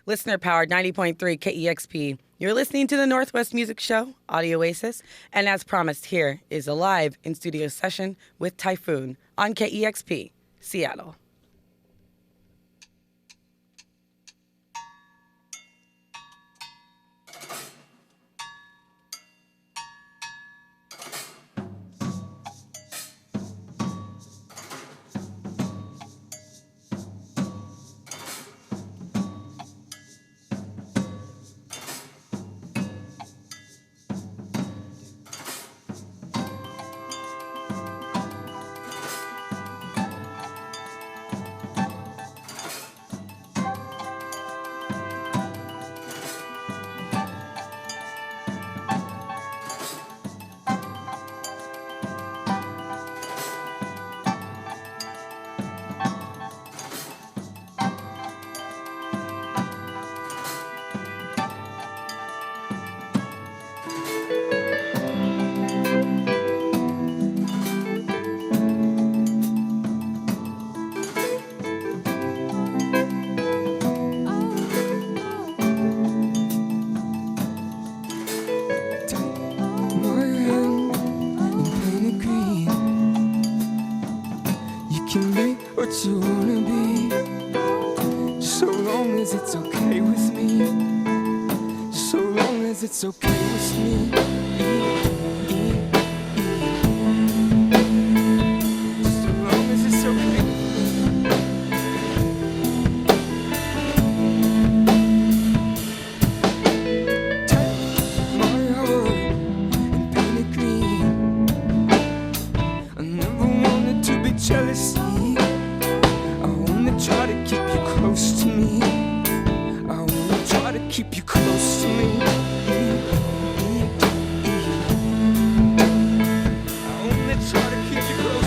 Listener-powered 90.3 KEXP. You're listening to the Northwest Music Show, Audio Oasis, and as promised, here is a live in-studio session with Typhoon on KEXP, Seattle. You wanna be, so long as it's okay with me, so long as it's okay with me. So long as it's okay. Take my heart and paint it green. I never wanted to be jealous. Try to keep you close to me. I wanna try to keep you close to me. I wanna try to keep you close to me.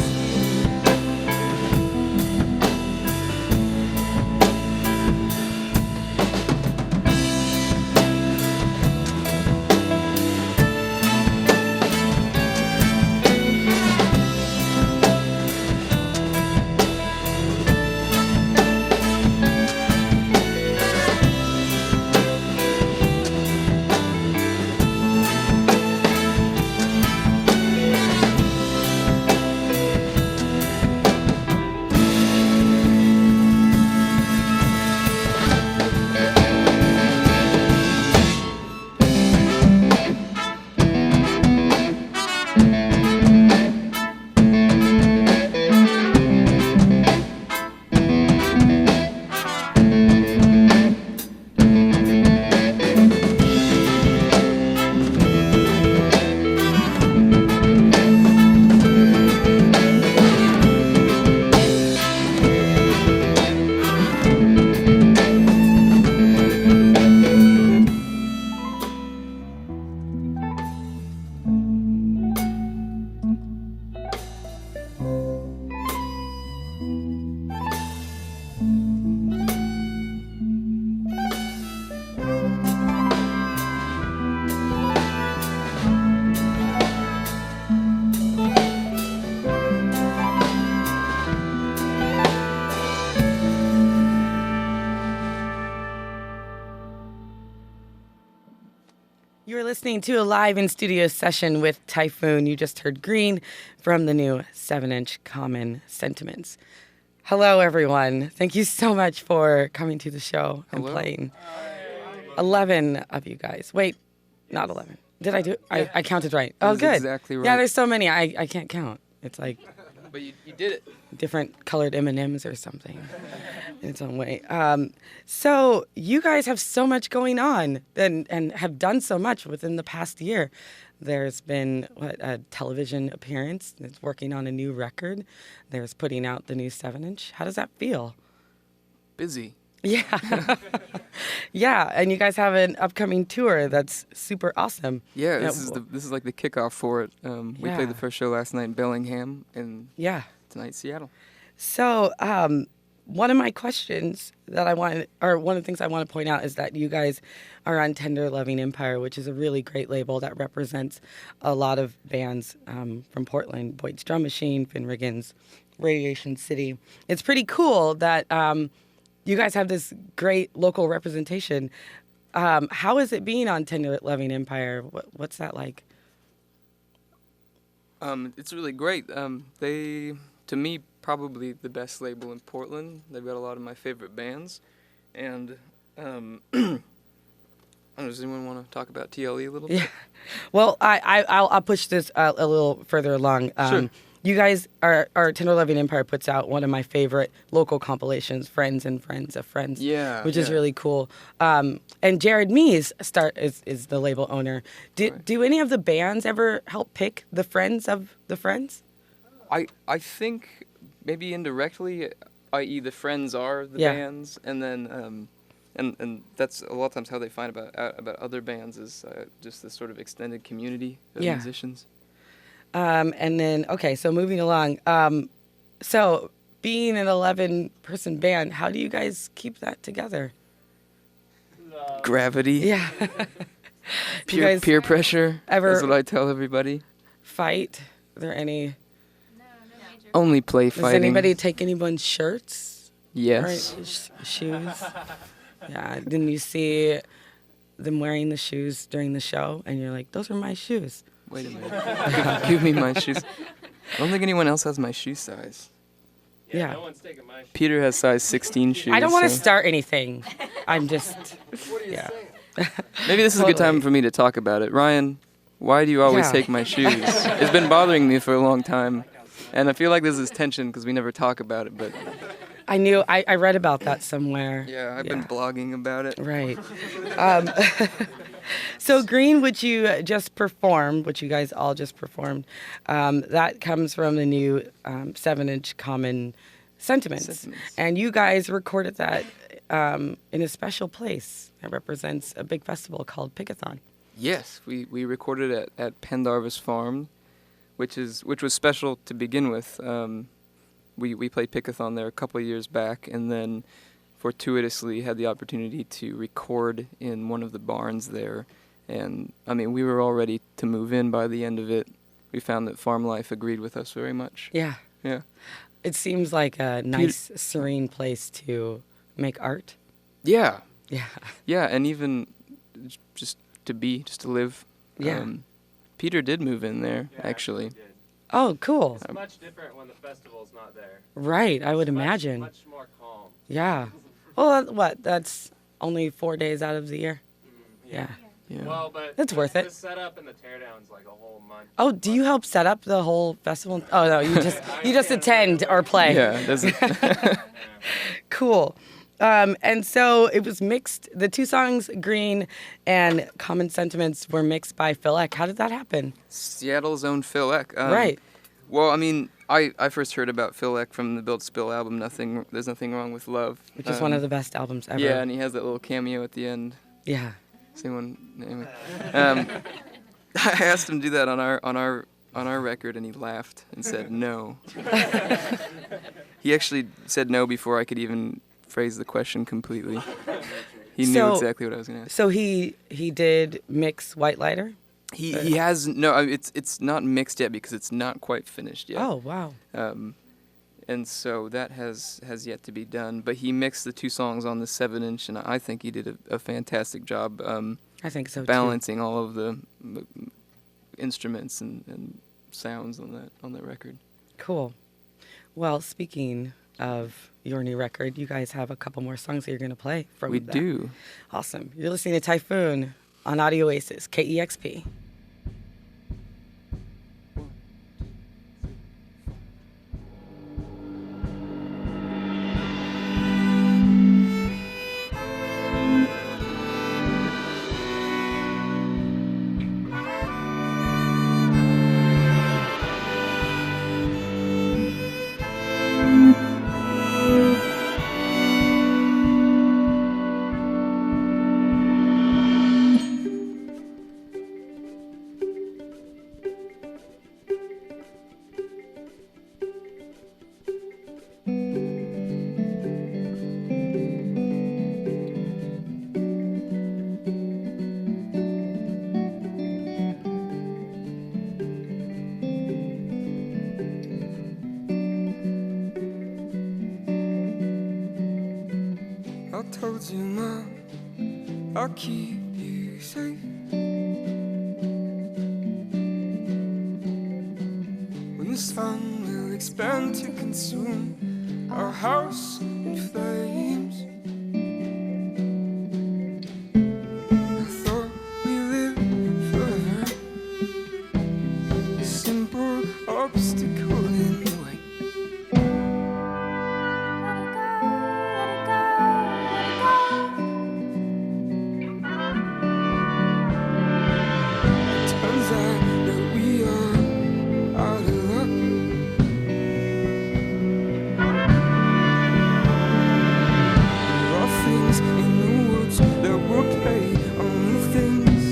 You're listening to a live in-studio session with Typhoon. You just heard Green from the new 7-inch Common Sentiments. Hello, everyone. Thank you so much for coming to the show and playing. 11 of you guys. Wait, not 11. Did I do it? I counted right. Oh, good. Exactly right. Yeah, there's so many. I can't count. It's like... But you did it. Different colored M&Ms or something in its own way. So you guys have so much going on and have done so much within the past year. There's been a television appearance. It's working on a new record. There's putting out the new 7-inch. How does that feel? Busy. Yeah. Yeah, and you guys have an upcoming tour that's super awesome. Yeah, this is like the kickoff for it. We played the first show last night in Bellingham, and tonight Seattle. So one of my questions that I want, or one of the things I want to point out is that you guys are on Tender Loving Empire, which is a really great label that represents a lot of bands from Portland, Boyd's Drum Machine, Finnegan's, Radiation City. It's pretty cool that you guys have this great local representation. How is it being on Tender Loving Empire? What's that like? It's really great. They, to me, probably the best label in Portland. They've got a lot of my favorite bands, and I don't know, does anyone want to talk about TLE a little bit? Yeah. Well, I'll push this a little further along. Sure. You guys, our Tender Loving Empire puts out one of my favorite local compilations, Friends and Friends of Friends. Yeah, which is yeah. really cool. And Jared Mees is the label owner. Do any of the bands ever help pick the friends of the friends? I think maybe indirectly, i.e. the friends are the bands, and then and that's a lot of times how they find out about other bands is just this sort of extended community of musicians. And then, okay, so moving along. So being an 11-person band, how do you guys keep that together? Gravity. Yeah. Peer pressure. Ever That's what I tell everybody. fight? Are there any? No major. Only play Does fighting. anybody take anyone's shirts? Yes. Or shoes? Yeah. Didn't you see them wearing the shoes during the show? And you're like, those are my shoes. Wait a minute. Give me my shoes. I don't think anyone else has my shoe size. Yeah. No one's taking my shit. Peter has size 16 shoes. I don't want to so start anything. I'm just, yeah. Maybe this is a good time Totally. for me to talk about it. Ryan, why do you always Yeah. take my shoes? It's been bothering me for a long time. And I feel like there's this tension because we never talk about it. But I read about that somewhere. yeah, I've been blogging about it. Right. So Green, which you just performed, which you guys all just performed, that comes from the new 7-inch Common Sentiments. And you guys recorded that in a special place that represents a big festival called Pickathon. Yes, we recorded it at Pendarvis Farm, which was special to begin with. We played Pickathon there a couple of years back, and then fortuitously had the opportunity to record in one of the barns there. And I mean, we were all ready to move in by the end of it. We found that farm life agreed with us very much. Yeah. Yeah. It seems like a nice, serene place to make art. Yeah. Yeah. Yeah, and even just to live. Yeah. Peter did move in there, Yeah, actually. we did. Oh, cool. It's much different when the festival's not there. Right, I would It's imagine. Much more calm. Yeah. Well, that's only 4 days out of the year. Yeah. Yeah. Well, but That's worth it. The setup and the teardown's like a whole month. Oh, do you help set up the whole festival? Oh no, you just attend or play. Yeah, that's Cool. And so it was mixed. The two songs, Green and Common Sentiments, were mixed by Phil Eck. How did that happen? Seattle's own Phil Eck. Right. Well, I mean, I first heard about Phil Eck from the Built Spill album, There's Nothing Wrong with Love. Which is one of the best albums ever. Yeah, and he has that little cameo at the end. Yeah. Anyway. I asked him to do that on our record, and he laughed and said no. He actually said no before I could even phrase the question completely. He knew exactly what I was going to ask. So he did mix White Lighter? He has no. It's not mixed yet because it's not quite finished yet. Oh, wow. And so that has yet to be done. But he mixed the two songs on the 7-inch, and I think he did a fantastic job. I think so too. Balancing all of the instruments and sounds on that record. Cool. Well, speaking of your new record, you guys have a couple more songs that you're going to play from We that. do. Awesome. You're listening to Typhoon on Audio Oasis, KEXP. I'll keep you safe. When the sun will expand to consume our house in flames, I thought we lived forever. A simple obstacle in the way. Turns out that we are out of luck. There are things in the woods that will play on the things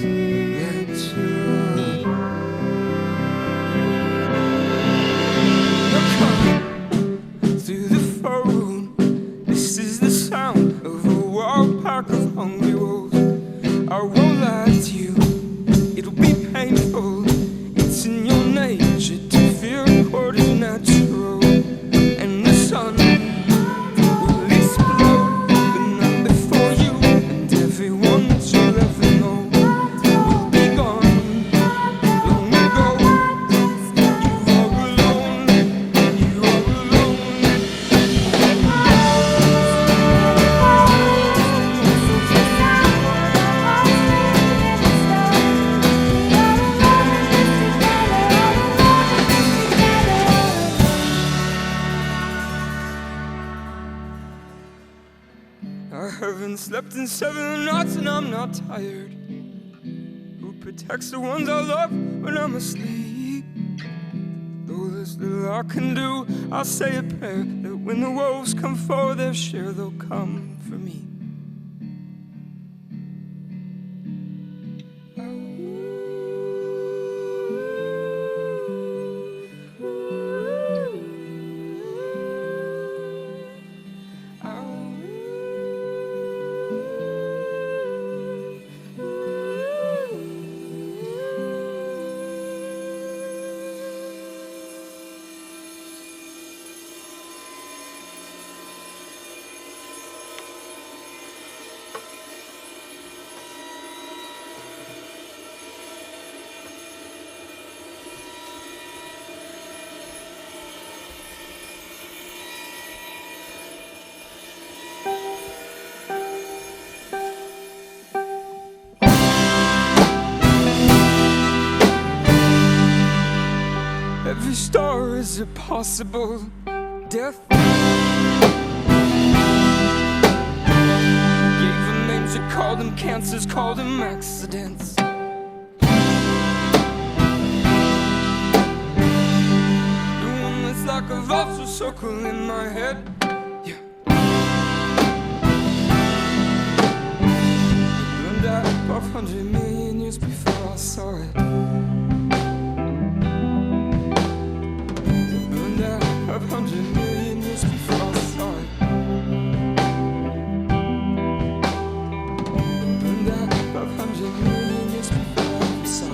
that you love. Now come through the phone. This is the sound of a wild pack of hungry wolves. I won't lie to you, it'll be painful. It's in your nature to feel what is natural. And the sun will explode the night before you. And everyone that you'll ever know will be gone long ago. You are alone, you are alone. I haven't slept in 7 nights and I'm not tired. Who protects the ones I love when I'm asleep? Though there's little I can do, I'll say a prayer that when the wolves come for their share, they'll come for me. Every star is a possible death. Gave them names, you called them cancers, called them accidents. The one that's like a vulture circle in my head. Yeah. Burned out 500 million years before I saw it. 500 million years before I saw it. Burned out 500 million years before I saw it.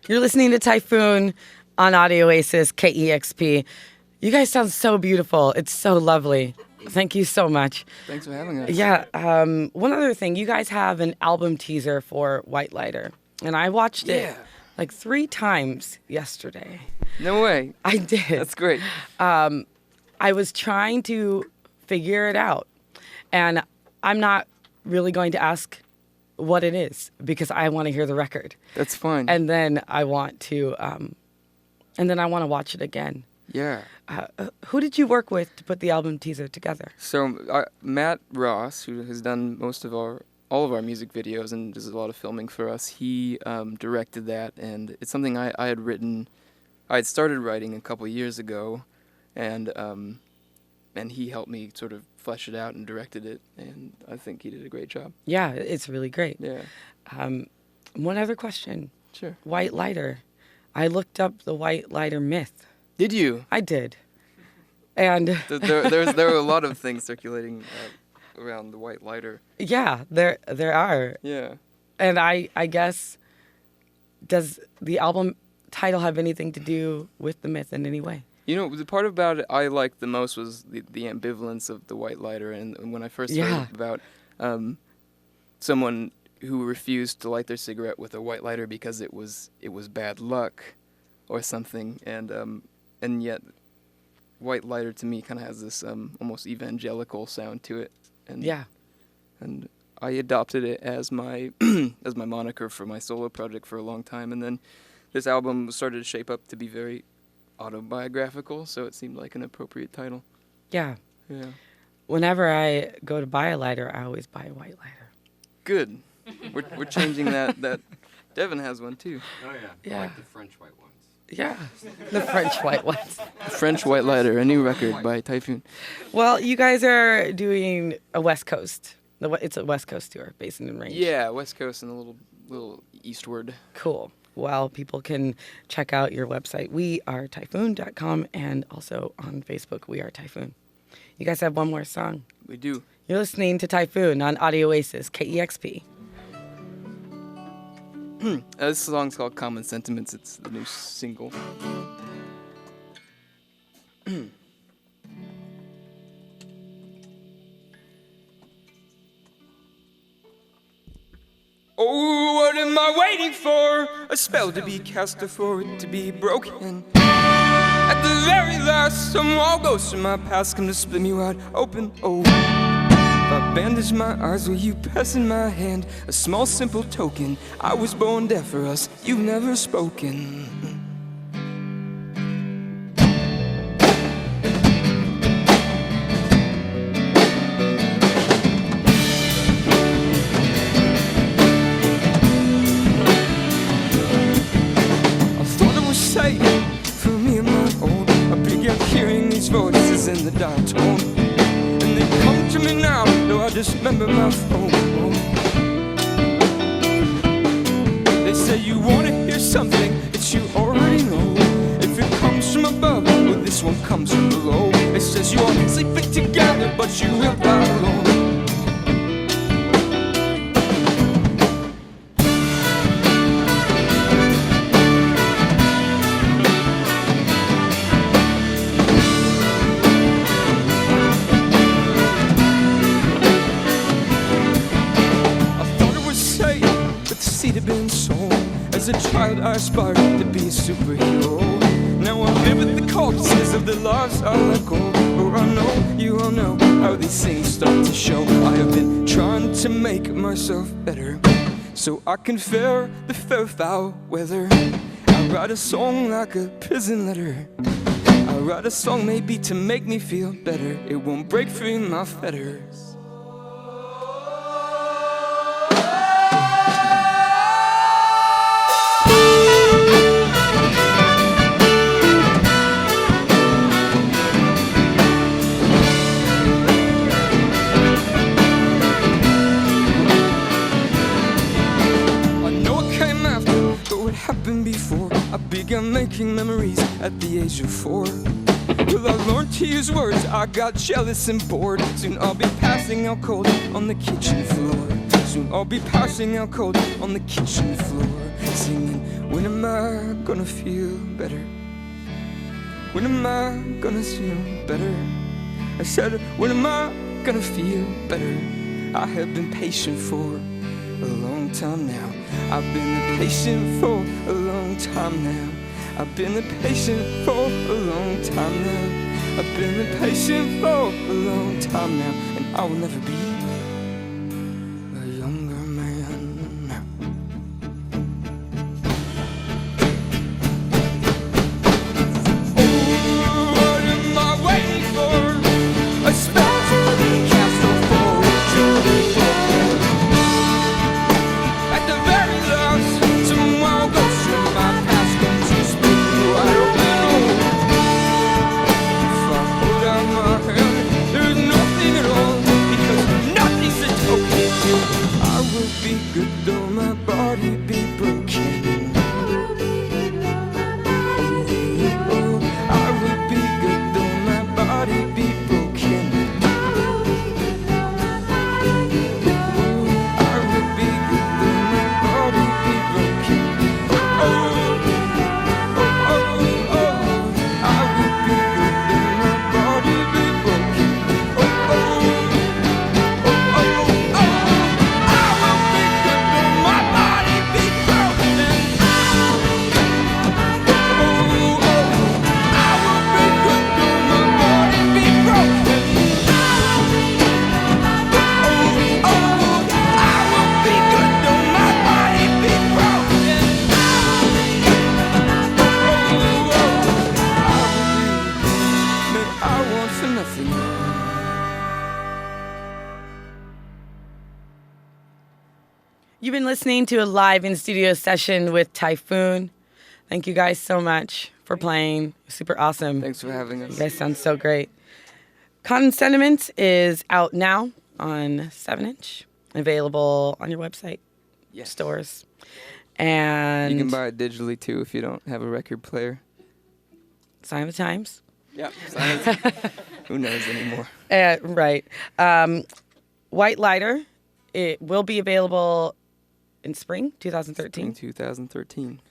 You're listening to Typhoon on Audio Oasis, KEXP. You guys sound so beautiful. It's so lovely. Thank you so much. Thanks for having us. Yeah. One other thing, you guys have an album teaser for White Lighter, and I watched it like 3 times yesterday. No way. I did. That's great. I was trying to figure it out, and I'm not really going to ask what it is because I want to hear the record. That's fine. And then I want to, watch it again. Yeah. Who did you work with to put the album teaser together? So Matt Ross, who has done all of our music videos and does a lot of filming for us, he directed that, and it's something I had written. I had started writing a couple years ago, and he helped me sort of flesh it out and directed it, and I think he did a great job. Yeah, it's really great. Yeah. One other question. Sure. White lighter. I looked up the white lighter myth. Did you? I did. And there were a lot of things circulating around the white lighter. Yeah, there are. Yeah. And I guess, does the album title have anything to do with the myth in any way? You know, the part about it I liked the most was the ambivalence of the white lighter. And when I first heard about someone who refused to light their cigarette with a white lighter because it was bad luck or something, and yet white lighter to me kind of has this almost evangelical sound to it. And I adopted it as my as my moniker for my solo project for a long time, and then this album started to shape up to be very autobiographical, so it seemed like an appropriate title. Yeah. Yeah. Whenever I go to buy a lighter, I always buy a white lighter. Good. We're changing that. Devin has one too. Oh yeah. Yeah. I like the French white ones. Yeah, the French white ones. French White Lighter, a new record by Typhoon. Well, you guys are doing a West Coast. It's a West Coast tour, Basin and Range. Yeah, West Coast and a little eastward. Cool. Well, people can check out your website, wearetyphoon.com, and also on Facebook, We Are Typhoon. You guys have one more song. We do. You're listening to Typhoon on Audio Oasis, KEXP. This song's called Common Sentiments. It's the new single. Oh, what am I waiting for? A spell to be cast or for it to be broken. At the very last, some wall goes from my past, come to split me wide open. Oh, if I bandage my eyes, will you pass in my hand a small simple token? I was born deaf for us, you've never spoken. For me and my own, I began hearing these voices in the dark tone, and they come to me now, though I just remember my phone. They say you wanna hear something that you already know. If it comes from above, well this one comes from below. It says you are sleeping together, but you will die alone. As a child I aspired to be a superhero. Now I live with the corpses of the lives I let go. For I know, you all know, how these things start to show. I have been trying to make myself better, so I can fare the fair foul weather. I write a song like a prison letter. I write a song maybe to make me feel better. It won't break free my fetters. Happened before. I began making memories at the age of 4. Well, I learned to use words, I got jealous and bored. Soon I'll be passing out cold on the kitchen floor. Soon I'll be passing out cold on the kitchen floor, singing, when am I gonna feel better? When am I gonna feel better? I said, when am I gonna feel better? I have been patient for a long time now. I've been patient for a long time now. I've been patient for a long time now. I've been patient for a long time now, and I will never be a younger man now. Oh, what am I waiting for? A spell to be cast for a truly broken. At the very last, tomorrow goes from my past into speak wide open. If I hold out my hand, there's nothing at all, because nothing's a token. I will be good though my body be broken. Oh, I will be good though my body be broken. I will be good though my body be broken. Oh, oh, oh, oh, I will be good though my body be broken. Oh, oh, oh, oh, oh, I will be good though my body be broken. Oh, oh, I will be good though my body be broken. Oh, oh, I will be good though my body be broken. I want for nothing. You've been listening to a live in studio session with Typhoon. Thank you guys so much for playing. Super awesome. Thanks for having us. You guys sound so great. Cotton Sentiments is out now on 7-inch, available on your website, Yes. stores. And You can buy it digitally too if you don't have a record player. Sign of the Times. Yeah. Who knows anymore? Right. White Lighter, it will be available in spring 2013. In 2013.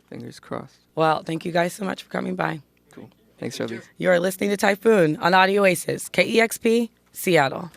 Fingers crossed. Well, thank you guys so much for coming by. Cool. Thanks, Sharlese. You are listening to Typhoon on Audio Oasis, KEXP, Seattle.